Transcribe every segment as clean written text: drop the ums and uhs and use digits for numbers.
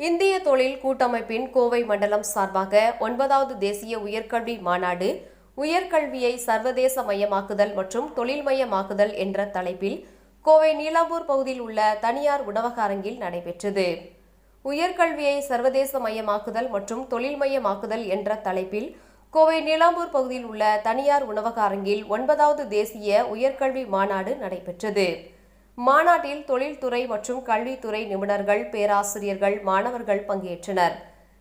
இந்திய தொழில் கூட்டமைப்பின் கோவை மண்டலம் சார்பாக 9வது தேசிய உயர்கல்வி மாநாடு உயர்கல்வியை சர்வதேச மயமாக்குதல் மற்றும் தொழில்மயமாக்குதல் என்ற தலைப்பில் கோவை நீலாம்பூர் பகுதியில் உள்ள தனியார் உணவக அரங்கில் நடைபெற்றது. உயர்கல்வியை சர்வதேச மயமாக்குதல் மற்றும் தொழில்மயமாக்குதல் என்ற தலைப்பில் கோவை நீலாம்பூர் பகுதியில் உள்ள தனியார் உணவக அரங்கில் 9வது தேசிய உயர்கல்வி மாநாடு நடைபெற்றது. மாநாட்டில் தொழில்துறை மற்றும் கல்வித்துறை நிபுணர்கள், பேராசிரியர்கள், மாணவர்கள் பங்கேற்றனர்.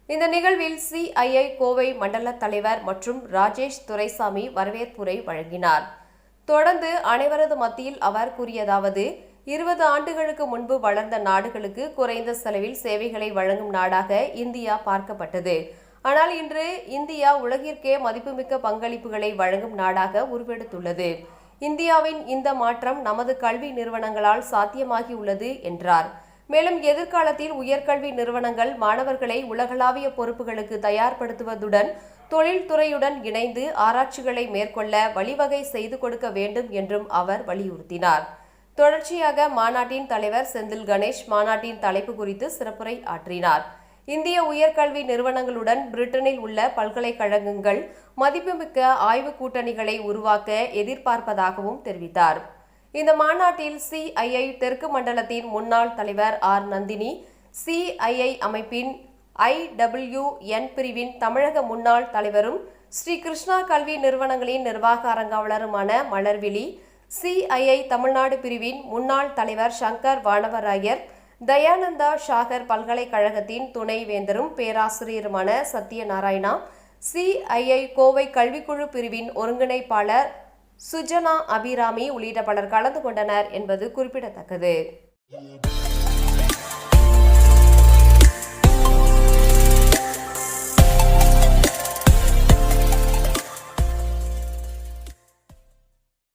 இந்த நிகழ்வில் CII கோவை மண்டல தலைவர் மற்றும் ராஜேஷ் துரைசாமி வரவேற்புரை வழங்கினார். தொடர்ந்து அனைவரது மத்தியில் அவர் கூறியதாவது: 20 ஆண்டுகளுக்கு முன்பு வளர்ந்த நாடுகளுக்கு குறைந்த செலவில் சேவைகளை வழங்கும் நாடாக இந்தியா பார்க்கப்பட்டது. ஆனால் இன்று இந்தியா உலகிற்கே மதிப்புமிக்க பங்களிப்புகளை வழங்கும் நாடாக உருவெடுத்துள்ளது. இந்தியாவின் இந்த மாற்றம் நமது கல்வி நிறுவனங்களால் சாத்தியமாகியுள்ளது என்றார். மேலும் எதிர்காலத்தில் உயர்கல்வி நிறுவனங்கள் மாணவர்களை உலகளாவிய பொறுப்புகளுக்கு தயார்படுத்துவதுடன் தொழில்துறையுடன் இணைந்து ஆராய்ச்சிகளை மேற்கொள்ள வழிவகை செய்து கொடுக்க வேண்டும் என்றும் அவர் வலியுறுத்தினார். தொடர்ச்சியாக மாநாட்டின் தலைவர் செந்தில் கணேஷ் மாநாட்டின் தலைப்பு குறித்து சிறப்புரை ஆற்றினார். இந்திய உயர்கல்வி நிறுவனங்களுடன் பிரிட்டனில் உள்ள பல்கலைக்கழகங்கள் மதிப்புமிக்க ஆய்வு கூட்டணிகளை உருவாக்க எதிர்பார்ப்பதாகவும் தெரிவித்தார். இந்த மாநாட்டில் CII தெற்கு மண்டலத்தின் முன்னாள் தலைவர் R. நந்தினி, CII அமைப்பின் IWN பிரிவின் தமிழக முன்னாள் தலைவரும் ஸ்ரீ கிருஷ்ணா கல்வி நிறுவனங்களின் நிர்வாக அரங்காவலருமான மலர்விழி, CII தமிழ்நாடு பிரிவின் முன்னாள் தலைவர் சங்கர் வானவராயர், தயானந்தா சாகர் பல்கலைக்கழகத்தின் துணை வேந்தரும் பேராசிரியருமான சத்யநாராயணா, CII கோவை கல்விக்குழு பிரிவின் ஒருங்கிணைப்பாளர் சுஜனா அபிராமி உள்ளிட்ட பலர் கலந்து கொண்டனர் என்பது குறிப்பிடத்தக்கது.